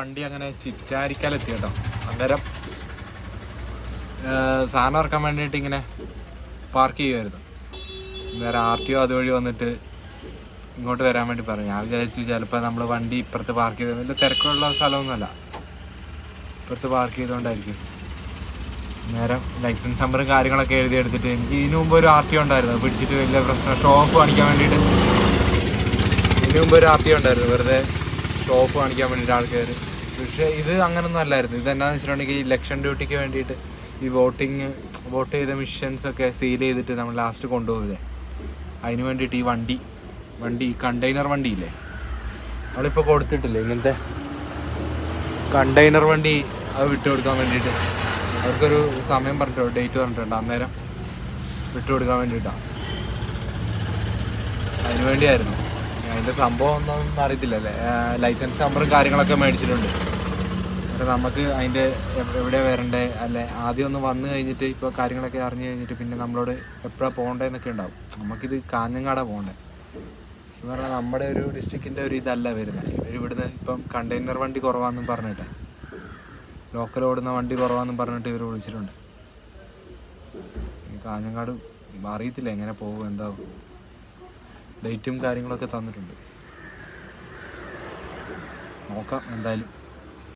വണ്ടി അങ്ങനെ ചിറ്റാരിക്കാലെത്തി കേട്ടോ. അന്നേരം സാധനം ഇറക്കാൻ വേണ്ടിയിട്ട് ഇങ്ങനെ പാർക്ക് ചെയ്യുമായിരുന്നു. അന്നേരം RTO അതുവഴി വന്നിട്ട് ഇങ്ങോട്ട് വരാൻ വേണ്ടി പറഞ്ഞു. ഞാൻ വിചാരിച്ചു ചിലപ്പോൾ നമ്മൾ വണ്ടി ഇപ്പുറത്ത് പാർക്ക് ചെയ്ത്, വലിയ തിരക്കുള്ള സ്ഥലമൊന്നുമല്ല, ഇപ്പുറത്ത് പാർക്ക് ചെയ്തുകൊണ്ടായിരിക്കും. നേരം ലൈസൻസ് നമ്പറും കാര്യങ്ങളൊക്കെ എഴുതിയെടുത്തിട്ട്, എനിക്ക് ഇതിനു മുമ്പ് ഒരു RTO ഉണ്ടായിരുന്നു, അത് പിടിച്ചിട്ട് വലിയ പ്രശ്നം, ഷോ ഓഫ് കാണിക്കാൻ വേണ്ടിയിട്ട്. ഇതിനു മുമ്പ് ഒരു RTO ഉണ്ടായിരുന്നു, വെറുതെ ഷോ ഓഫ് കാണിക്കാൻ വേണ്ടിയിട്ട് ആൾക്കാർ. പക്ഷേ ഇത് അങ്ങനൊന്നും അല്ലായിരുന്നു. ഇതെന്താണെന്ന് വെച്ചിട്ടുണ്ടെങ്കിൽ ഈ ഇലക്ഷൻ ഡ്യൂട്ടിക്ക് വേണ്ടിയിട്ട് ഈ വോട്ട് ചെയ്ത മിഷൻസൊക്കെ സീൽ ചെയ്തിട്ട് നമ്മൾ ലാസ്റ്റ് കൊണ്ടുപോകില്ലേ, അതിന് വേണ്ടിയിട്ട് ഈ വണ്ടി കണ്ടെയ്നർ വണ്ടിയില്ലേ, നമ്മളിപ്പോൾ കൊടുത്തിട്ടില്ലേ ഇങ്ങനത്തെ കണ്ടെയ്നർ വണ്ടി, അത് വിട്ടുകൊടുക്കാൻ വേണ്ടിയിട്ട് അവർക്കൊരു സമയം പറഞ്ഞിട്ടുണ്ട്, ഡേറ്റ് പറഞ്ഞിട്ടുണ്ട്. അന്നേരം വിട്ടുകൊടുക്കാൻ വേണ്ടിയിട്ടാണ്, അതിന് വേണ്ടിയായിരുന്നു. അതിൻ്റെ സംഭവം ഒന്നും അറിയത്തില്ലല്ലേ. ലൈസൻസ് നമ്പറും കാര്യങ്ങളൊക്കെ മേടിച്ചിട്ടുണ്ട്. നമുക്ക് അതിൻ്റെ എവിടെ വരണ്ടേ അല്ലെ, ആദ്യം ഒന്ന് വന്നു കഴിഞ്ഞിട്ട് ഇപ്പോൾ കാര്യങ്ങളൊക്കെ അറിഞ്ഞു കഴിഞ്ഞിട്ട് പിന്നെ നമ്മളോട് എപ്പോഴാണ് പോകേണ്ടതെന്നൊക്കെ ഉണ്ടാവും. നമുക്കിത് കാഞ്ഞങ്ങാടാണ് പോകേണ്ടത് എന്ന് പറഞ്ഞാൽ നമ്മുടെ ഒരു ഡിസ്ട്രിക്റ്റിൻ്റെ ഒരു ഇതല്ല വരുന്നത്. ഇവരിവിടുന്ന് ഇപ്പം കണ്ടെയ്നർ വണ്ടി കുറവാണെന്നും പറഞ്ഞിട്ട്, ലോക്കൽ ഓടുന്ന വണ്ടി കുറവാണെന്നും പറഞ്ഞിട്ട് ഇവർ വിളിച്ചിട്ടുണ്ട്. കാഞ്ഞങ്ങാട് അറിയത്തില്ല എങ്ങനെ പോകും, എന്താവും. ഡേറ്റും കാര്യങ്ങളൊക്കെ തന്നിട്ടുണ്ട്, നോക്കാം എന്തായാലും.